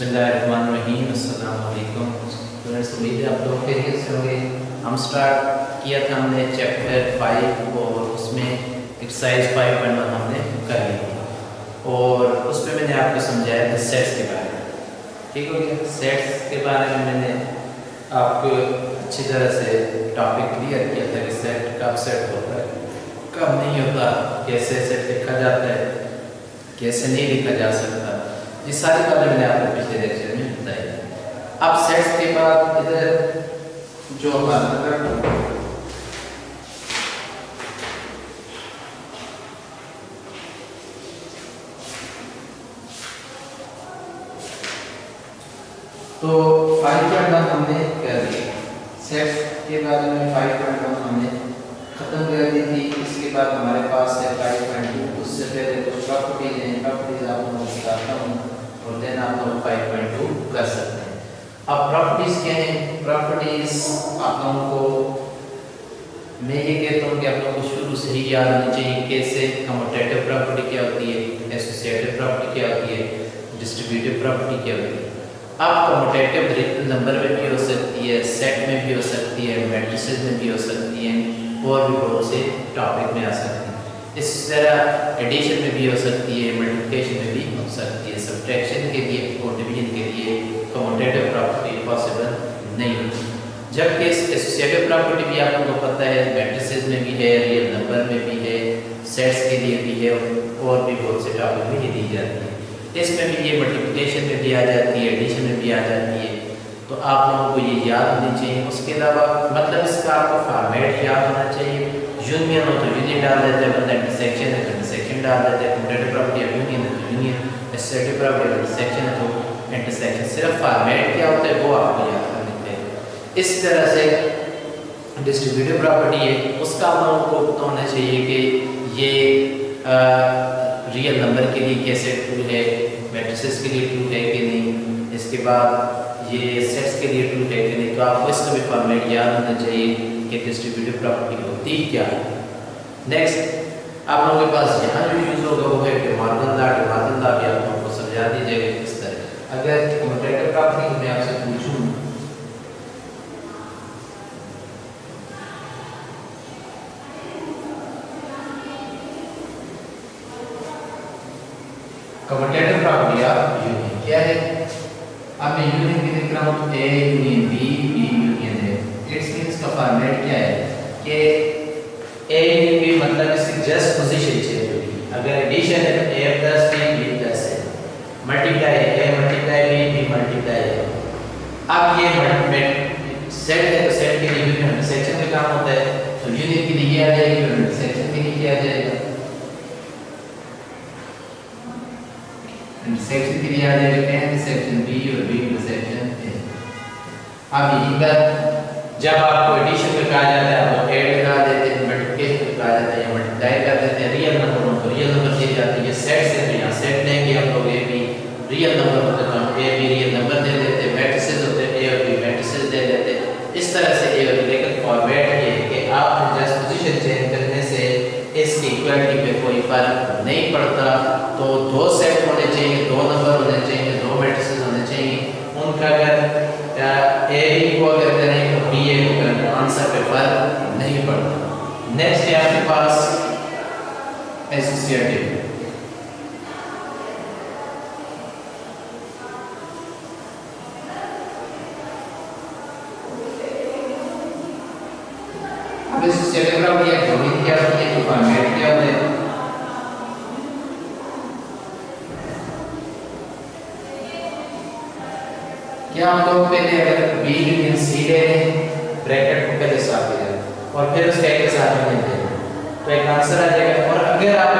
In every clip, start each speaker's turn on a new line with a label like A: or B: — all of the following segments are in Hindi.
A: बिस्मिल्लाहिर्रहमानिर्रहीम। अस्सलाम वालेकुम स्टूडेंट्स, उम्मीद है आप लोग खैरियत से होंगे। हम स्टार्ट किया था हमने चैप्टर 5 और उसमें एक्सरसाइज 5.1 हमने कर ली और उसमें मैंने आपको समझाया था सेट्स के बारे में। ठीक हो गया। सेट्स के बारे में मैंने आपको अच्छी तरह से टॉपिक क्लियर किया था कि सेट कब सेट होता है, कब नहीं होता, कैसे सेट लिखा जाता है, कैसे नहीं लिखा जा सकता। ये सारी बातें मैंने आपको पिछले लेक्चर में बताई। अब सेट्स के बाद इधर जो हमारा तो 5.1 हमने कर दी। सेट्स के बारे में 5.1 हमने खत्म कर दी थी। इसके बाद हमारे पास है 5.2। उससे पहले कुछ प्रॉपर्टीज हैं, प्रॉपर्टीज आप लोगों को बताता हूँ और देन आप लोग 5.2 कर सकते हैं। अब प्रॉपर्टीज क्या हैं? प्रॉपर्टीज आप लोगों को मैं ये कहता हूँ कि आप लोगों को शुरू से ही याद होनी चाहिए कैसे कम्यूटेटिव प्रॉपर्टी क्या होती है, एसोसिएटिव प्रॉपर्टी क्या होती है, डिस्ट्रीब्यूटिव प्रॉपर्टी क्या होती है। अब कम्यूटेटिव रियल नंबर में भी हो सकती है, सेट में भी हो सकती है, मैट्रिसेस में भी हो सकती है और भी बहुत से टॉपिक में आ सकती है। इस तरह एडिशन में भी हो सकती है, मल्टीप्लिकेशन में भी हो सकती है। सब्ट्रैक्शन के लिए और डिवीजन के लिए कम्यूटेटिव प्रॉपर्टी पॉसिबल नहीं होती। जबकि एसोसिएटिव प्रॉपर्टी भी आप लोगों को पता है, मैट्रिसेस में भी है, रियल नंबर में भी है, सेट्स के लिए भी है और भी बहुत से टॉपिक में ये दी जाती है। इसमें भी ये मल्टीप्लिकेशन में भी आ जाती है, एडिशन में भी आ जाती है। तो आप लोगों को ये याद होनी चाहिए। उसके अलावा मतलब इसका आपको फॉर्मेट याद होना चाहिए। यूनियन हो तो यूनियन डाल देते हैं, मतलब इंटरसेक्शन है तो इंटरसेक्शन डाल देते हैं, कम्यूटेटिव प्रॉपर्टी है यूनियन है तो यूनियन, एसोसिएटिव प्रॉपर्टी है इंटरसेक्शन है तो इंटरसेक्शन। सिर्फ फॉर्मेट क्या होता है वो आपको याद कर लेते हैं। इस तरह से डिस्ट्रीब्यूटिव प्रॉपर्टी है, उसका आप लोगों को पता होना चाहिए कि ये रियल नंबर के लिए कैसे ट्रू है, मैट्रिसेस के लिए ट्रू है कि नहीं, इसके बाद ये सेट्स के लिए ट्रू है कि नहीं। तो आपको इसका भी फॉर्मेट याद होना चाहिए कि डिस्ट्रीब्यूटिव प्रॉपर्टी होती क्या है। नेक्स्ट आप लोगों के पास यहाँ जो यूज होगा वो है डिमॉर्गन लॉ। डिमॉर्गन लॉ भी आप लोगों को समझा दीजिएगा किस तरह। अगर कम्यूटेटिव प्रॉपर्टी मैं आपसे पूछूं कम्यूटेटिव प्रॉपर्टी ऑफ यूनियन क्या है? अब मैं यूनियन की लिख रहा हूँ, A union B, B union है। इट्स मींस का फॉर्मेट क्या है कि ए यूनियन बी मतलब इसकी जस्ट पोजीशन चेंज होगी। अगर एडिशन है तो ए प्लस बी, बी प्लस ए, मल्टीप्लाई है A multiply B, B multiply है। अब ये सेट है तो सेट के लिए यूनियन इंटरसेक्शन का काम होता है, तो यूनियन के लिए आ जाएगी और इंटरसेक्शन के लिए आ जाएगा। इंटरसेक्शन के लिए आ जाएगा इंटरसेक्शन बी और बी इंटरसेक्शन ए। अब यहीं पर जब आपको एडिशन में कहा जाता है तो ऐड लगा देते हैं, मल्टीप्लिकेशन में कहा जाता है या मल्टीप्लाई कर देते हैं। रियल नंबरों को रियल नंबर दिए जाते हैं। ये सेट्स है तो यहाँ सेट लेंगे हम लोग, ए बी रियल नंबर होते हैं तो हम ए बी रियल नंबर दे देते हैं। मैट्रिसेस होते हैं ए और बी मैट्रिसेस दे देते हैं। इस तरह से ए और बी। लेकिन फॉर्मेट ये है कि आप जस्ट पोजीशन चेंज करने से इसकी इक्वालिटी पे कोई फर्क नहीं पड़ता। तो दो सेट होने चाहिए, दो नंबर होने चाहिए, दो मैट्रिसेस होने चाहिए। उनका अगर ए बी को अगर करें तो बी ए को करें, आंसर पे फर्क नहीं पड़ता। नेक्स्ट है आपके पास एसोसिएटिव। अब एसोसिएटिव प्रॉपर्टी है, यूनियन क्या होती है, फॉर्मेट क्या होता है। क्या हम लोग पहले अगर बी यूनियन सी ले लें, ब्रैकेट को पहले साथ ले लें और फिर उसका एक साथ में ले लें तो एक आंसर आ जाएगा। और अगर आप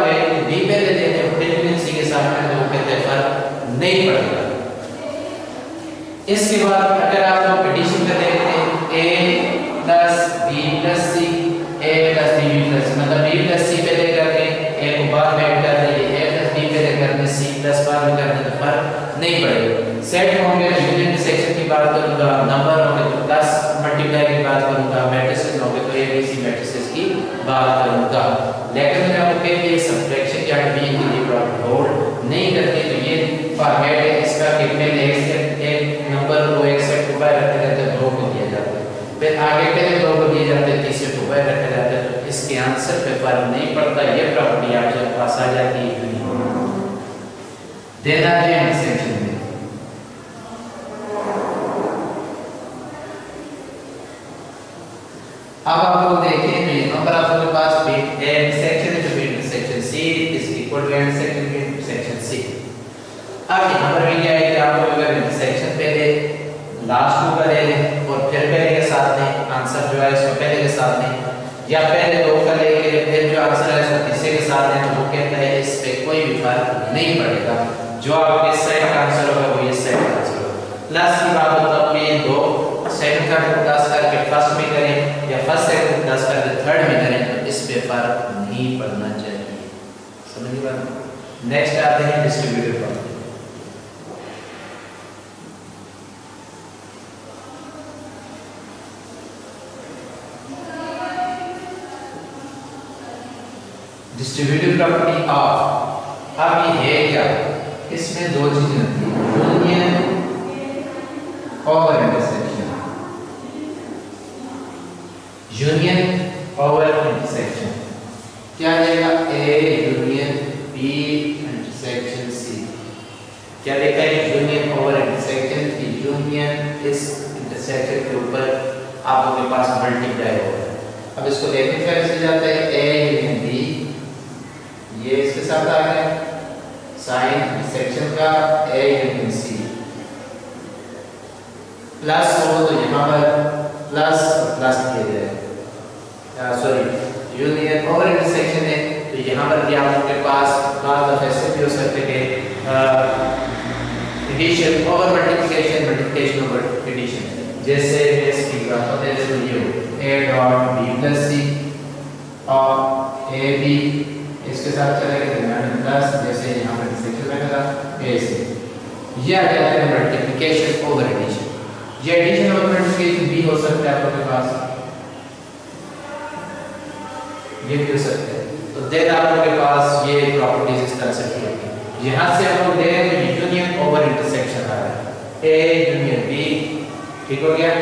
A: बी पहले ले लें फिर यूनियन सी के साथ में तो कहते हैं फर्क नहीं पड़ेगा। इसके बाद अगर आप लोग एडिशन कर देखते हैं ए प्लस बी प्लस सी, ए प्लस बी प्लस, मतलब बी प्लस सी पहले करके ए को बाद में ऐड कर देंगे, ए प्लस बी पहले करके सी प्लस बाद में करने तो फर्क नहीं पड़ेगा। सेट होंगे यूनियन इंटरसेक्शन की बात करूंगा, नंबर होंगे तो प्लस मल्टीप्लाई की बात करूंगा, मैट्रिसेस होंगे तो ए बी सी मैट्रिसेस की बात करूंगा। लेकिन मैंने आपको कह दिया सब्ट्रैक्शन या डिवीजन के लिए प्रॉब्लम होल्ड नहीं करती। तो ये फॉर्मेट है इसका कि पहले x के फर्क नहीं पड़ता, ये प्रॉपर्टी आपके पास आ जाती है यूनियन। देन आ जाए इंटरसेक्शन में। अब आप लोग देखिए तो यहाँ पर आपके पास बी इंटरसेक्शन है, तो B intersection C is equal to intersection B intersection C. अब यहाँ पर भी क्या है कि आप लोग अगर इंटरसेक्शन पहले लास्ट टू का ले लें और फिर पहले के साथ लें, आंसर जो है इसको पहले के साथ लें, या पहले दो का लेके फिर जो आंसर है इसको तीसरे के साथ लें, तो वो कहता है इस पे कोई भी फर्क नहीं पड़ेगा, जो आपके इस साइड का आंसर होगा वो इस साइड का आंसर होगा। प्लस की बात हो तब में दो सेकंड का 10 करके फर्स्ट में करें या फर्स्ट सेकंड 10 करके थर्ड में करें, तो इस पे फर्क नहीं पड़ना चाहिए। समझ गए बात? नेक्स्ट आते हैं distributive property. Distributive property of, अब ये है क्या, इसमें दो चीजें होती है, यूनियन और इंटरसेक्शन। यूनियन और इंटरसेक्शन क्या देगा, A union B intersection C. क्या देखा है, यूनियन और इंटरसेक्शन की यूनियन इस इंटरसेक्शन के ऊपर आप लोगों के पास मल्टीप्लाई होगा। अब इसको लेने का ऐसे जाता है ए यूनियन बी, ये इसके साथ आ गया साइन इंटरसेक्शन का ए यूनियन सी, प्लस हो तो यहाँ पर प्लस प्लस किया जाएगा, सॉरी यूनियन और इंटरसेक्शन है तो यहाँ पर भी आप लोगों के पास बात ऐसे भी हो सकते हैं एडिशन और मल्टीप्लिकेशन, मल्टीप्लिकेशन और एडिशन, जैसे इसकी बात होते हैं तो ये a dot b plus c और a b इसके साथ चलेगा तो प्लस, जैसे यहाँ पर इंटरसेक्शन में करा a से, ये आ जाता है मल्टीप्लिकेशन ओवर एडिशन। ये एडिशन और मल्टीप्लिकेशन भी हो सकता है आपके पास, ये भी हो सकता है। तो देन आप लोगों के पास ये प्रॉपर्टीज इस तरह से होती है। यहाँ से हम लोग दे रहे हैं यूनियन ओवर इंटरसेक्शन आ रहा है, a यूनियन b, ठीक हो गया।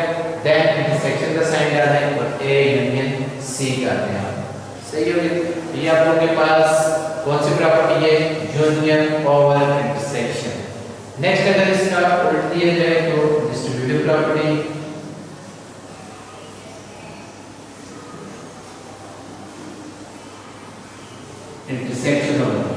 A: देन इंटरसेक्शन का साइन डाल दें और a यूनियन c करते हैं, सही हो गया। ये आप लोगों के पास कौन सी प्रॉपर्टी है, यूनियन ओवर इंटरसेक्शन। नेक्स्ट अगर इसका उल्ट दिया जाए तो distributive property, intersection over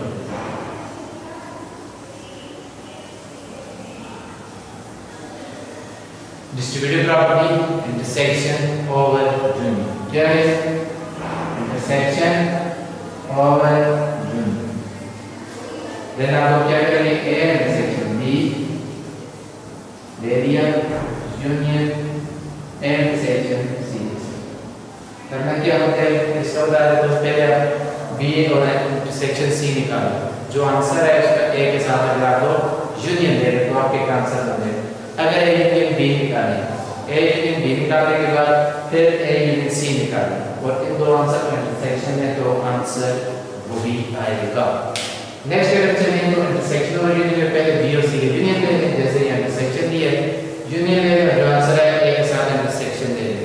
A: distributive property, intersection over union. क्या है, इंटरसेक्शन ओवर यूनियन। देन आप लोग क्या करेंगे, A intersection B area union intersection C. करना क्या होता है, इसका उदाहरण तो पहले आप बी और इंटरसेक्शन सी निकालो, जो आंसर है उसका ए के साथ लगा दो, यूनियन दे तो आपके आंसर बन जाएगा। अगर ए यूनियन बी निकालें, ए यूनियन बी निकालने के बाद फिर ए यूनियन सी निकालें और इन दो आंसर का इंटरसेक्शन है तो आंसर वही आएगा। नेक्स्ट अगर चलें तो इंटरसेक्शन और यूनियन में पहले बी और सी के यूनियन ले लें, जैसे यहाँ इंटरसेक्शन दिया है, यूनियन ले लें, जो आंसर है ए के साथ इंटरसेक्शन ले लें,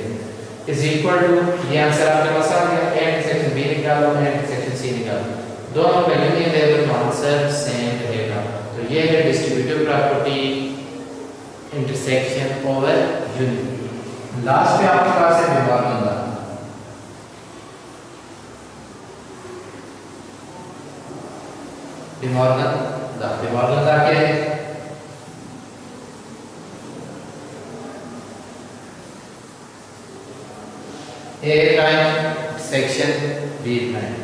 A: इज इक्वल टू, ये आंसर आपके पास आ गया, ए इंटरसेक्शन बी निकालो, ए इंटरसेक्शन सी निकालो, दोनों का यूनियन ले लो तो आंसर सेम रहेगा। तो ये है distributive property, intersection over union. Last में आपके पास है डिमॉर्गन लॉ। डिमॉर्गन लॉ क्या है, A prime section B prime,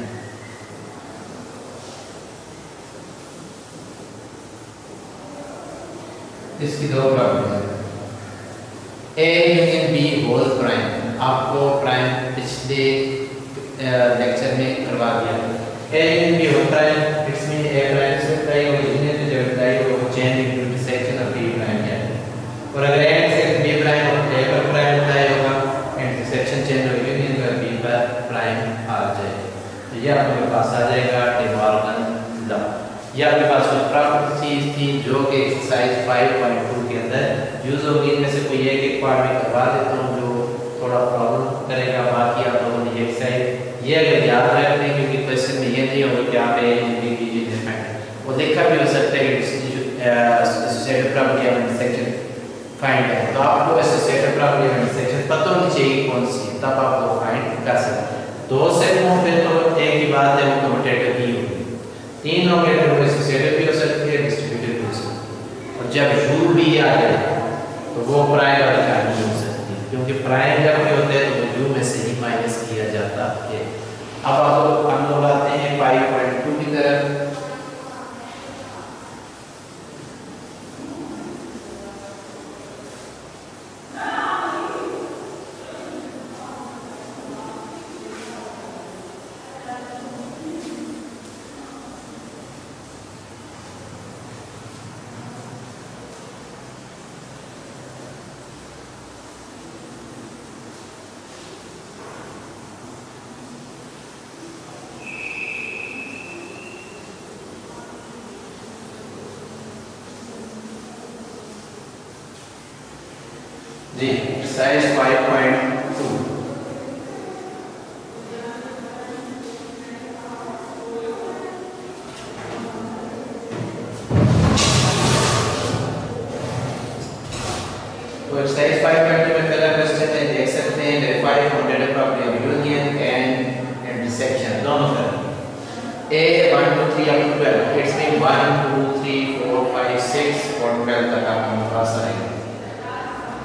A: इसकी दो प्रॉपर्टीज है, A union B whole prime, आपको प्राइम पिछले लेक्चर में करवा दिया। A union B whole prime, it's mean A prime से बताई होगी, यूनियन से जब बताई होगी chain into intersection of B prime है, और अगर ए इंटरसेक्शन बी प्राइम और ए पर प्राइम बताया होगा, इंटरसेक्शन चेन और यूनियन का बी पर प्राइम आ जाए, तो ये आपके पास आ जाएगा डिमॉर्गन लॉ। ये आपके पास कुछ प्रॉपर्टीज थी जो कि एक्सरसाइज 5.2 के अंदर यूज होगी। इनमें से कोई एक पार्ट में करवा देता हूँ जो थोड़ा प्रॉब्लम करेगा, बाकी आप लोगों ने ये एक्सरसाइज ये अगर याद रख लें, क्योंकि क्वेश्चन में ये नहीं होगा कि आप ए एंड बी की डिफाइन, वो लिखा भी हो सकता है कि associative property of intersection find है, तो आपको एसोसिएटिव प्रॉपर्टी ऑफ इंटरसेक्शन पता होनी चाहिए कौन सी, तब आप वो फाइंड कर सकते हैं। दो से मूव पे तो एक ही बात है, वो कम्यूटेटिव ही होगी। तीन हो गए तो एसोसिएटिव भी हो सकती है, डिस्ट्रीब्यूटिव भी हो सकती है। और जब यू भी आ जाए तो वो प्राइम वाली कहानी हो सकती है, क्योंकि प्राइम जब भी होते हैं तो वो यू में से ही माइनस किया जाता है। अब हम लोग आते हैं 5.2 की तरफ। जी साइज 5.2। तो एक्सरसाइज 5.2 में पहला क्वेश्चन है, देख सकते हैं verify commutative property of union and intersection दोनों तरफ। ए 1 2 3 up to 12, इट्स मीन 1 2 3 4 5 6 और 12 तक आपके पास आएगा।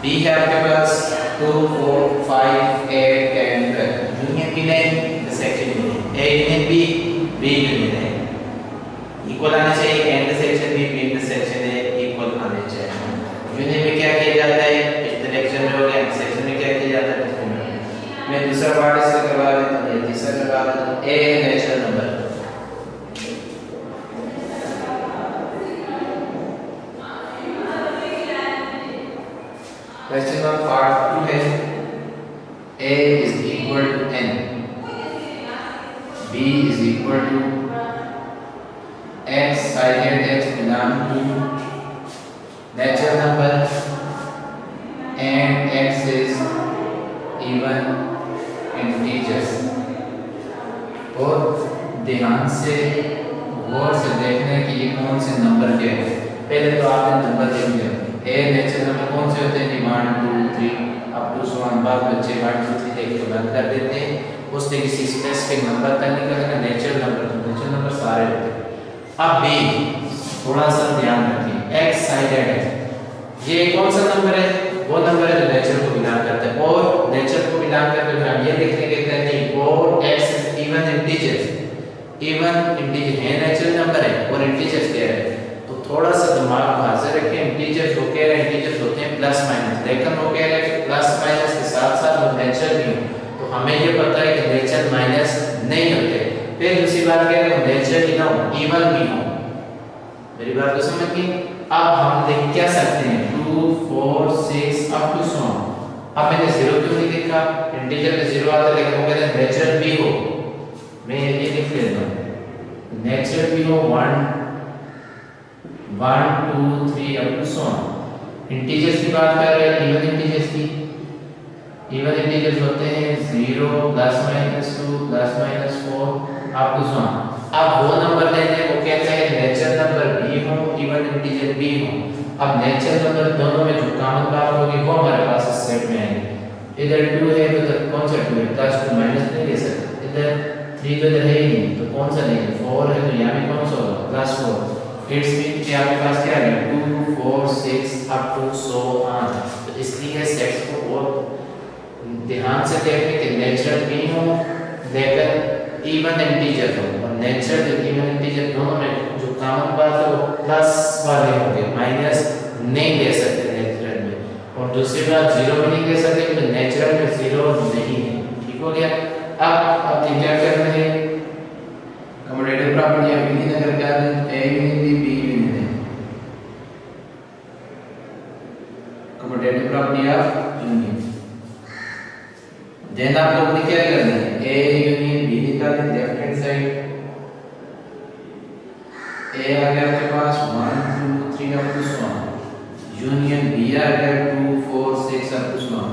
A: बी है आपके पास 2 4 5 8 10 12, यूनियन भी नहीं, इंटरसेक्शन भी नहीं। A union B, B union है, इक्वल आने चाहिए। इंटरसेक्शन भी, बी इंटरसेक्शन है, इक्वल आने चाहिए। यूनियन में क्या किया जाता है, इंटरसेक्शन में हो गया, इंटरसेक्शन में क्या किया जाता है। मैं दूसरा पार्ट इससे करवा देता हूं, ये तीसरा करवा देता हूं। A natural number, question number part 2 है a is equal to n, b is equal to x, I let x belong to natural number and x is even integers। और ध्यान से गौर से देखना कि ये कौन से नंबर के हैं। पहले तो आपने नंबर देख लिया, ए नेचुरल नंबर कौन से होते हैं, 1 2 3 अप टू सो ऑन। बाद बच्चे 1 2 3 देख के बंद कर देते हैं, उसने किसी स्पेसिफिक नंबर तक निकलना। नेचुरल नंबर सारे होते हैं। अब बी थोड़ा सा ध्यान रखिए, एक्स साइडेड है, ये कौन सा नंबर है, वो नंबर है जो नेचुरल को बिलोंग करता है। और नेचुरल को बिलोंग करते हुए हम ये लिखने के कहते हैं और x is even integers, even integer है, नेचुरल नंबर है और इंटीजर्स कह रहे हैं। तो थोड़ा सा दिमाग में हाजिर रखें, इंटीजर्स वो कह रहे हैं, इंटीजर्स होते हैं प्लस माइनस, लेकिन वो कह रहे हैं कि प्लस माइनस के साथ साथ वो नेचुरल भी हो। तो हमें ये पता है कि नेचुरल माइनस नहीं होते। फिर दूसरी बात कह रहे हैं नेचुरल ही ना हो, इवन भी हो। मेरी बात को समझ गए। अब हम देख क्या सकते हैं 2 4 6 अप टू सो ऑन। अब मैंने जीरो क्यों नहीं लिखा, इंटीजर में जीरो आता है, लेकिन वो कहते हैं नेचुरल भी हो। मैं ये लिख लेता हूं नेचुरल भी हो 1 1 2 3 up to so on. Integers की बात कर रहे हैं, इवन इंटीजर्स की। इवन इंटीजर्स होते हैं 0 plus minus 2 plus minus 4 up to so on. अब वो नंबर लेने हैं, वो कहते हैं नेचुरल नंबर भी हो, इवन इंटीजर भी हो। अब नेचुरल नंबर दोनों में जो कॉमन बात होगी वो हमारे पास इस सेट में आएगी। इधर 2 है तो इधर कौन सा 2 है, प्लस 2 माइनस नहीं ले सकते। इधर 3 तो इधर है ही नहीं, तो कौन सा लेंगे, 4 है तो यहाँ भी कौन सा होगा, प्लस 4। इट्स मीन कि आपके पास क्या है 2 4 6 अप टू सो ऑन। तो इसलिए सेट्स को बहुत ध्यान से देखने के नेचुरल भी हो लेकिन इवन इंटीजर हो, और नेचुरल और इवन इंटीजर दोनों में जो कॉमन बात है वो प्लस वाले होंगे, माइनस नहीं ले सकते नेचुरल में। और दूसरी बात जीरो भी नहीं ले सकते क्योंकि नेचुरल में जीरो नहीं है। ठीक हो गया। अब क्या करना है, कम्यूटेटिव प्रॉपर्टी ऑफ यूनियन अगर क्या है, ए यूनियन बी यूनियन है, commutative property of union. Then आप लोगों ने क्या करना है, ए यूनियन बी निकालें लेफ्ट हैंड साइड। ए आ गया आपके पास 1 2 3 up to so on, union B आ गया 2 4 6 अप टू सो ऑन।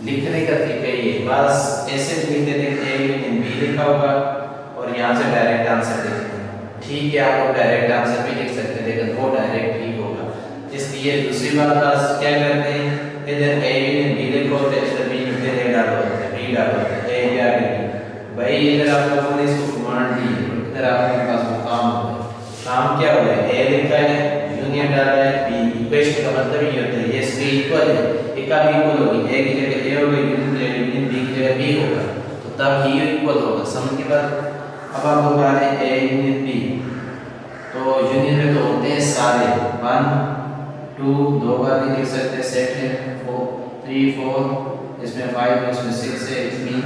A: लिखने का तरीका ये बस ऐसे लिख देते हैं ए यूनियन बी लिखा होगा और यहाँ से डायरेक्ट आंसर लिख देंगे। ठीक है, आप डायरेक्ट आंसर भी लिख सकते हैं लेकिन वो डायरेक्ट ठीक होगा। इसलिए दूसरी बात बस क्या करते हैं, इधर ए यूनियन बी लिखो तो इधर बी लिखते हैं, डालो बी डालो ए या बी। भाई इधर आप लोगों ने इसको कमांड दी, इधर आपके पास वो काम हो गया। काम क्या हो गया, ए लिखा है यूनियन डाला है बी। इक्वेशन का मतलब ये होता है ये इसके इक्वल है, एक का भी इक्वल होगी, ए की जगह ए होगा यूनियन बी की जगह बी होगा, तो तब ही इक्वल होगा। समझ के बाद अब आप बता रहे हैं ए यूनियन बी, तो यूनियन में तो होते हैं सारे 1 2 दो बार भी लिख सकते हैं, सेट है 4 3 4 इसमें 5 इसमें 6 है, इसमें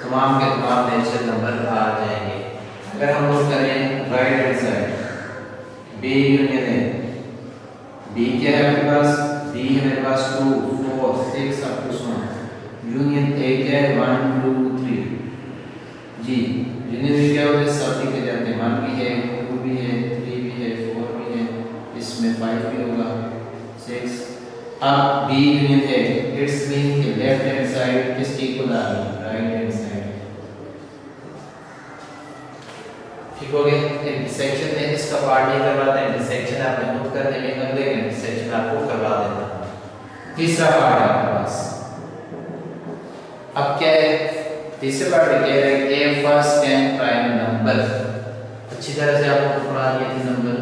A: तमाम के तमाम नेचुरल नंबर आ जाएंगे। अगर हम लोग करें right hand side B union है, बी क्या है मेरे पास, बी है मेरे पास 2 4 6 अप टू 1, यूनियन ए क्या है 1 2 3 जी। यूनियन में क्या होता है सब लिखे जाते हैं, 1 भी है 2 भी है 3 भी है 4 भी है, इसमें 5 भी होगा 6। अब बी यूनियन है, इट्स मीन कि लेफ्ट हैंड साइड किसके इक्वल आ रही है, राइट हैंड साइड। ठीक हो गया। इंटरसेक्शन में इसका पार्ट नहीं करवाते, इंटरसेक्शन आपने खुद करने में कर देंगे, इंटरसेक्शन आपको करवा देता हूं। तीसरा पार्ट है आपके पास, अब क्या है तीसरे पार्ट में कह रहे हैं ए फर्स्ट एंड प्राइम नंबर। अच्छी तरह से आपको पढ़ा दिए थे नंबर।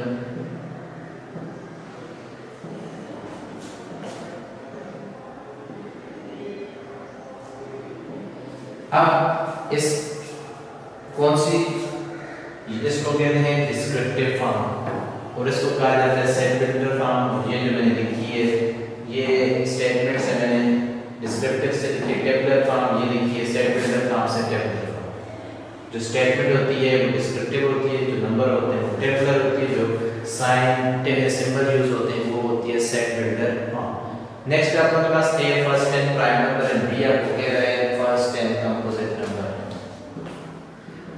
A: अब इस कौन सी, इसको कहते हैं डिस्क्रिप्टिव फॉर्म और इसको कहा जाता है सेट बिल्डर फॉर्म। और ये जो मैंने लिखी है ये स्टेटमेंट से मैंने डिस्क्रिप्टिव से लिखी, टेबुलर फॉर्म ये लिखी है, सेट बिल्डर फॉर्म से टेबुलर फॉर्म। जो स्टेटमेंट होती है वो डिस्क्रिप्टिव होती है, जो नंबर होते हैं वो टेबुलर होती है, जो साइन सिंबल यूज होते हैं वो होती है सेट बिल्डर फॉर्म। नेक्स्ट आपके पास A first and prime number and B आपको कह रहा है first and composite number.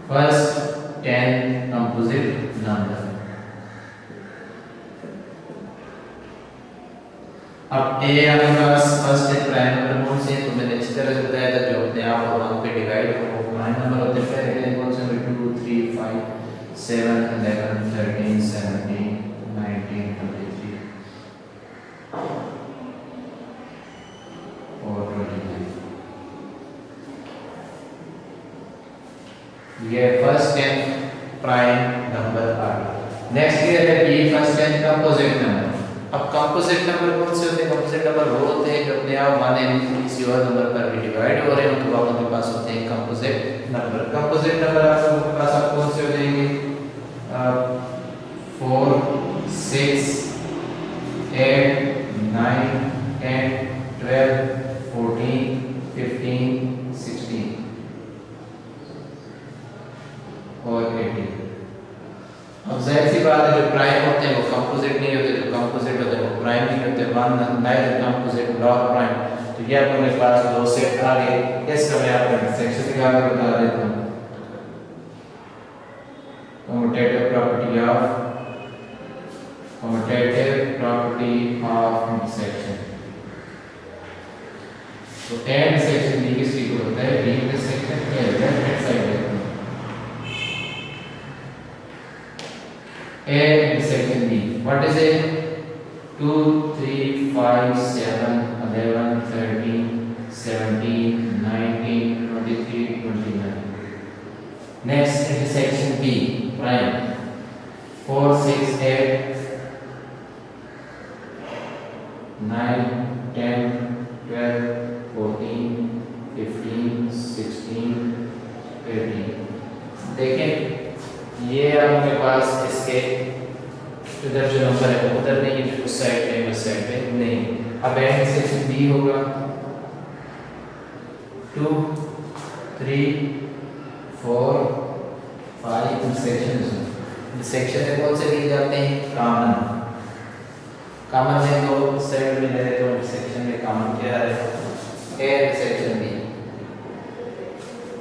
A: First 10 composite number. अब ए आपके पास फर्स्ट एंड प्राइम नंबर कौन से हैं, तो मैंने अच्छी तरह से बताया था जो अपने आप और 1 पे डिवाइड हो वो प्राइम नंबर होते हैं। पहले कौन से 2 3 5 7 11 13 17 19 23 और 29। ये फर्स्ट एंड प्राइम नंबर आ गया। नेक्स्ट ये है B first and composite number. अब कंपोजिट नंबर कौन से होते हैं, कंपोजिट नंबर वो होते हैं जो अपने आप 1 एंड किसी और नंबर पर भी डिवाइड हो रहे हो तो आपके पास होते हैं कंपोजिट नंबर। कंपोजिट नंबर आपके पास आप कौन से हो जाएंगे 4 6 8 9 10 12 14 15 16 और 18। अब जाहिर सी बात है जो प्राइम होते हैं वो कंपोजिट नहीं होते, जो कंपोजिट होते हैं वो प्राइम नहीं होते। One neither composite not prime. तो ये आपको मेरे पास दो सेट आ गए। इसका मैं आपको सेक्शन दिखा के बता देता हूँ। Commutative property of intersection. तो ए इंटरसेक्शन बी किसकी इक्वल होता है, B intersection A left hand side है A intersection B. What is it? 2 3 5 7 11 13 17 19 23 29. Next intersection B prime 4 6 8 9 10 12 14 15 16 18। देखें ये आपके पास इसके इधर जो नंबर है वो उधर नहीं है, उस साइड पे उस साइड पे नहीं। अब इंटरसेक्शन बी होगा 2 3 4 5 इंटरसेक्शन में कौन से लिए जाते हैं, कॉमन है तो साइड में ले तो इंटरसेक्शन में कॉमन क्या है ए इंटरसेक्शन बी।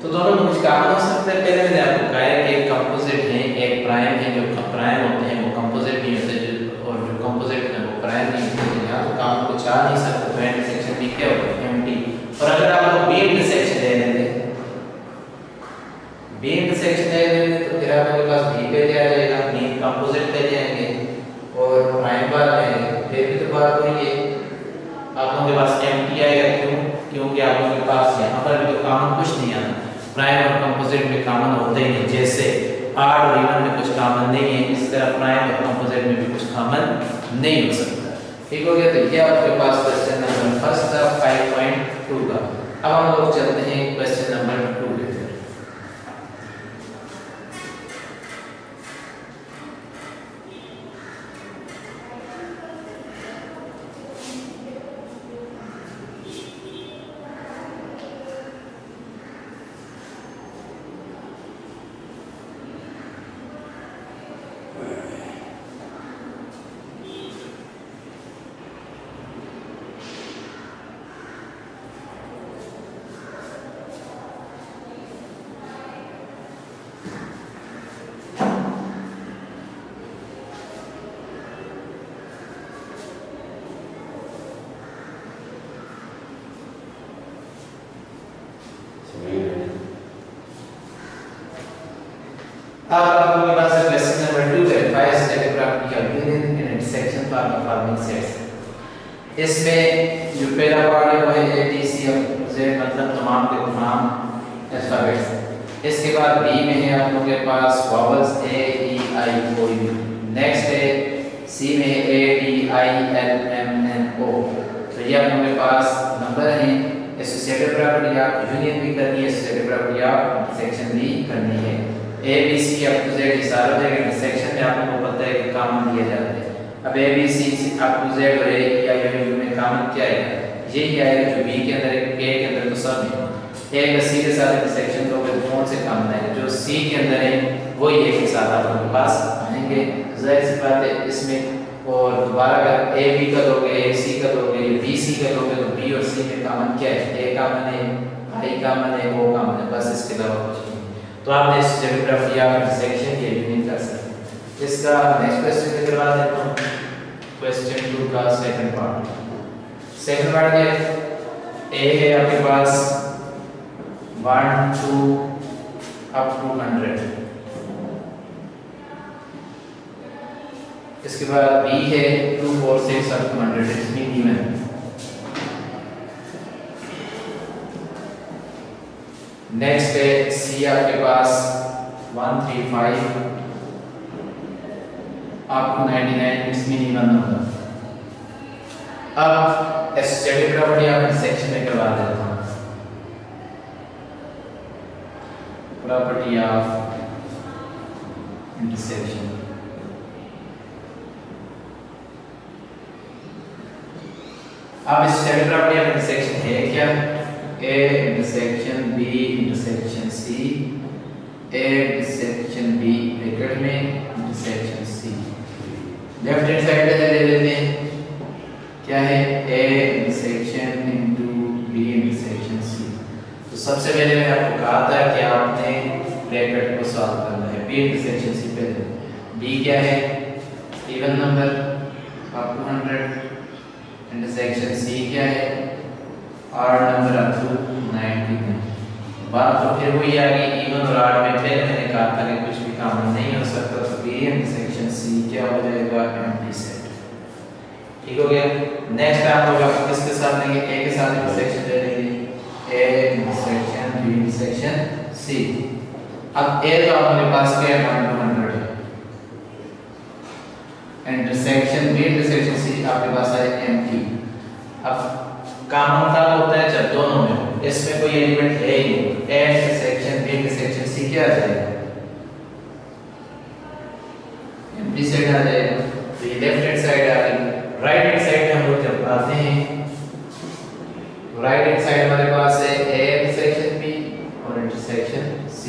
A: तो दोनों में कुछ कॉमन हो सकता है। पहले मैंने आपको कहा है कि एक कंपोजिट है एक प्राइम है। जो प्राइम होते हैं वो कंपोजिट नहीं होते और जो कंपोजिट है वो प्राइम नहीं होते। यहाँ तो कॉमन कुछ आ नहीं सकता। तो इंटरसेक्शन भी क्या होगा एम्प्टी जैसे आड और इवन में कुछ कॉमन नहीं है, इस तरह प्राइम और कंपोजिट में भी कुछ कॉमन नहीं हो सकता। ठीक हो गया। तो ये आपके पास क्वेश्चन नंबर फर्स्ट था 5.2 का। अब हम लोग चलते हैं क्वेश्चन नंबर 2 पे। अब आपके पास क्वेश्चन नंबर 2 है, five static property of union and intersection for conforming sets. इसमें जो पहला पार्ट है वो है A B C of Z, मतलब तमाम के तमाम अल्फाबेट्स। इसके बाद बी में है आप लोगों के पास vowels A E I O U. Next है सी में है A D I L M N O. तो ये आप लोगों के पास नंबर हैं। एसोसिएटिव प्रॉपर्टी आप यूनियन भी करनी है, एसोसिएटिव प्रॉपर्टी आप इंटरसेक्शन भी करनी है। A B C up to Z सारा हो जाएगा। इंटरसेक्शन में आपको पता है कि कॉमन दिया जाता है। अब A B C up to Z और ए या यू में कॉमन क्या है, यही आएगा जो बी के अंदर है, ए के अंदर तो सब है। ए का सी के साथ इंटरसेक्शन करोगे तो कौन से कॉमन आएगा, जो सी के अंदर है वही ए के साथ आपके पास आएंगे। जाहिर सी बात है इसमें। और दोबारा अगर ए बी का दोगे, ए सी का दोगे, बी सी का दोगे तो बी और सी में कॉमन क्या है, ए कॉमन है, आई कॉमन है, ओ कॉमन है, बस इसके अलावा कुछ नहीं। तो आप इस ज्योग्राफी ऑफ इंटरसेक्शन ये यूनियन कर सकते हैं। इसका नेक्स्ट क्वेश्चन करवा देता हूं। क्वेश्चन 2 का सेकंड पार्ट। सेकंड पार्ट है ए है आपके पास 1 2 अप टू 100। इसके बाद बी है 2 4 6 up to 100। It's mean even. Next है सी आपके पास 1 3 5 up to 99। It's mean even number. अब एसोसिएटिव प्रॉपर्टी आप इंटरसेक्शन में करवा देता हूं। Property of intersection. अब एसोसिएटिव प्रॉपर्टी ऑफ इंटरसेक्शन है क्या, A intersection B intersection C, A intersection B bracket में intersection C। Left hand side पे ले लेते हैं, क्या है A intersection into B intersection C। तो सबसे पहले मैंने आपको कहा था कि आपने ब्रैकेट को सॉल्व करना है। B इंटरसेक्शन C पहले, B क्या है even number up to 100, intersection C क्या है आड नंबर अप टू 99। बात तो फिर वही आ गई इवन और आड में। पहले मैंने कहा था कि कुछ भी कॉमन नहीं हो सकता, तो B इंटरसेक्शन C क्या हो जाएगा एम्प्टी सेट। ठीक हो गया। नेक्स्ट आप लोग किसके साथ लेंगे, A के साथ इंटरसेक्शन ले लेंगे, A intersection B intersection C। अब A तो आपके पास क्या है 1 to 100 है, इंटरसेक्शन B इंटरसेक्शन C आपके पास है एम्प्टी। अब कॉमन तब होता है जब दोनों में हो, इसमें कोई एलिमेंट है ही नहीं। A intersection B intersection C क्या आ जाएगा एम्प्टी सेट आ जाएगा। तो ये लेफ्ट हैंड साइड आ गई। राइट हैंड साइड में हम लोग जब आते हैं, राइट हैंड साइड हमारे पास है A इंटरसेक्शन B और इंटरसेक्शन C।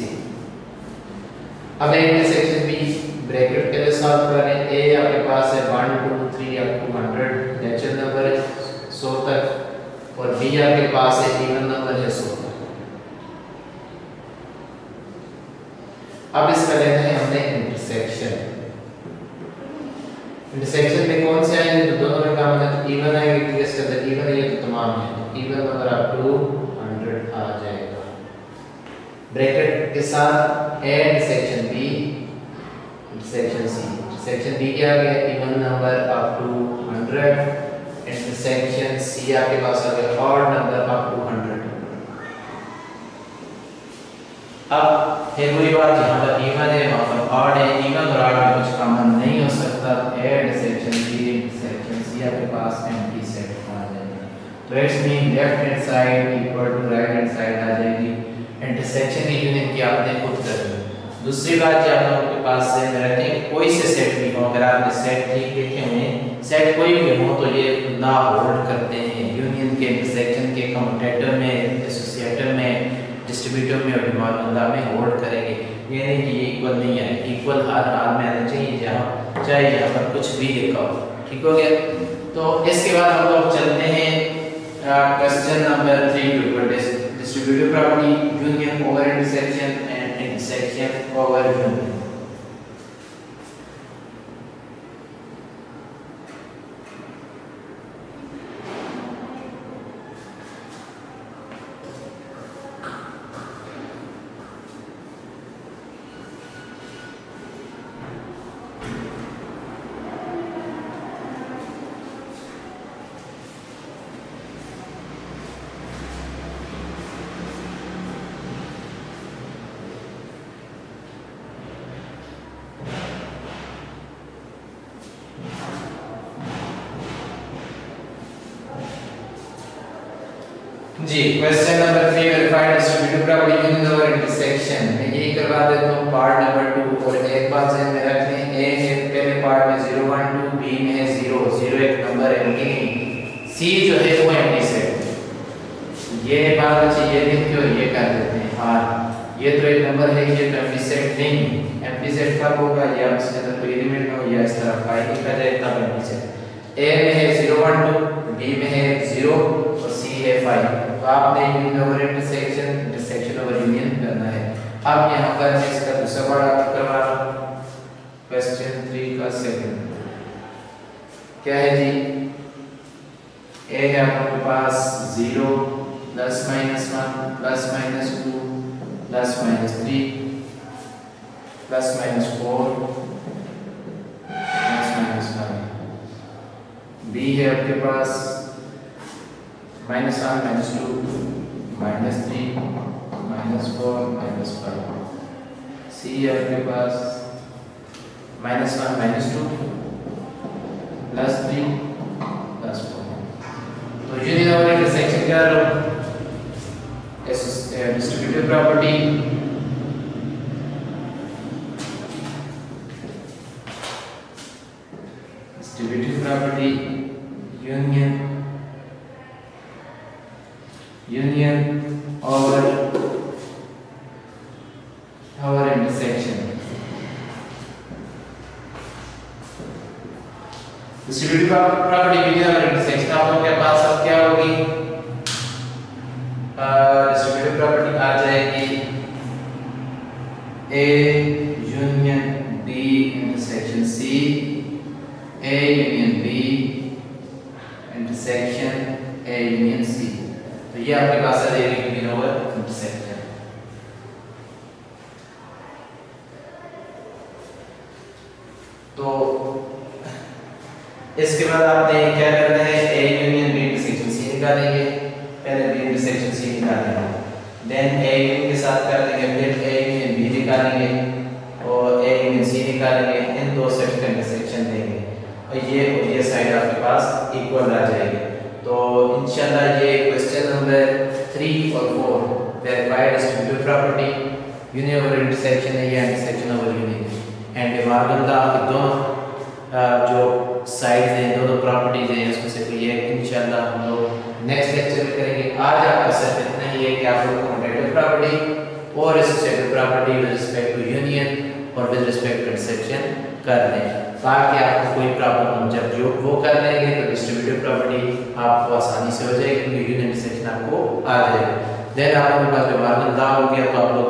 A: अब A इंटरसेक्शन B ब्रैकेट के लिए सॉल्व करें। A आपके पास है 1 2 3 अप टू 100 नेचुरल नंबर है 100 तक, और B आपके पास है इवन नंबर है 100 तक। अब इसका लेना है हमने इंटरसेक्शन। इंटरसेक्शन में कौन से आएंगे, तो दोनों में कॉमन है, तो इवन आएंगे क्योंकि इसके अंदर इवन है तो तमाम है, तो इवन नंबर अप टू 100 आ जाएगा। ब्रैकेट के साथ A intersection B intersection C। Intersection B क्या आ गया even number up to 100, intersection C आपके पास आ गया ऑड नंबर अप टू 100। अब फिर वही बात, यहाँ पर इवन है वहाँ पर ऑड है, इवन और ऑड में कुछ कॉमन नहीं हो सकता। ऐड सेक्शन सी आपके पास एम्प्टी सेट आ जाएगा। तो it's mean left hand side equal to right hand side आ जाएगी। इंटरसेक्शन की यूनियन की आपने खुद करनी। दूसरी बात जो आप लोगों के पास से रखते हैं, कोई से सेट भी हो, अगर आपने सेट ठीक देखे हुए सेट कोई भी हो तो ये ना होल्ड करते हैं यूनियन के, इंटरसेक्शन के, कम्यूटेटर में, एसोसिएटर में, डिस्ट्रीब्यूटर में और डिमांडा में होल्ड करेंगे। ये नहीं कि इक्वल नहीं है, इक्वल हर हाल में आना चाहिए, जहाँ चाहे यहाँ पर कुछ भी लिखा हो। ठीक हो गया। तो इसके बाद हम लोग चलते हैं question number 3 distributive property union over intersection and intersection over union. जी, question number 3 verified distributive property union over intersection. मैं यही करवा देता हूं पार्ट नंबर 2। और एक बात ध्यान में रखनी, ए है पहले पार्ट में 0 1 2, बी में है 0 0 एक नंबर है, लेकिन सी जो है वो एम्प्टी सेट। ये बात अच्छी, ये लिख के और ये कर देते हैं। हां, ये तो एक नंबर है, ये तो एम्प्टी सेट नहीं। एम्प्टी सेट कब होगा, या इसके अंदर कोई एलिमेंट हो या इस तरह फाइल लिखा जाए तब एम्प्टी सेट। ए में है 0 1 2, बी में है 0 और सी है 5। तो आपने union over intersection, intersection over union करना है। अब यहाँ पर मैं इसका दूसरा पार्ट आपको करवा रहा हूँ, क्वेश्चन 3 का सेकंड। क्या है जी, ए है आपके पास 0 plus minus 1 plus minus 2 plus minus 3 plus minus 4 plus minus 5। B है आपके पास -1 -2 -3 -4 -5। सी है आपके पास -1 -2 +3 +4। तो यूनियन ओवर इंटरसेक्शन क्या लो, distributive property union over intersection. Distributive property union over intersection आप लोगों के पास अब क्या होगी, डिस्ट्रीब्यूटिव प्रॉपर्टी आ जाएगी A union B intersection C, A union B intersection A union C. तो ये आपके पास आ जाएगी यूनियन ओवर इंटरसेक्शन। तो इसके बाद आपने क्या करना है, A union B intersection C निकालेंगे। पहले बी इंटरसेक्शन सी निकालेंगे, देन ए यूनियन के साथ कर देंगे, फिर ए यूनियन बी निकालेंगे और ए यूनियन सी निकालेंगे। इन दो सेट्स का इंटरसेक्शन देंगे और ये साइड आपके पास इक्वल आ जाएगी। तो इंशाल्लाह ये क्वेश्चन नंबर 3 और 4 verified distributive property union over intersection है या इंटरसेक्शन ओवर यूनियन एंड डिमांडा के दोनों जो साइड्स हैं, दोनों प्रॉपर्टीज हैं, उसमें से कोई एक इंशाल्लाह हम लोग नेक्स्ट लेक्चर में करेंगे। आज आपका सिर्फ इतना ही है कि आप लोग कम्यूटेटिव प्रॉपर्टी और associative property with respect to union और विद रिस्पेक्ट टू इंटरसेक्शन कर लें, ताकि आपको कोई प्रॉब्लम हो। जब जो वो कर लेंगे तो डिस्ट्रीब्यूटिव प्रॉपर्टी आपको आसानी से हो जाएगी, क्योंकि यूनियन इंटरसेक्शन आपको आ जाएगा। देन आप लोगों के पास जो मार्जिन ला हो गया तो आप लोग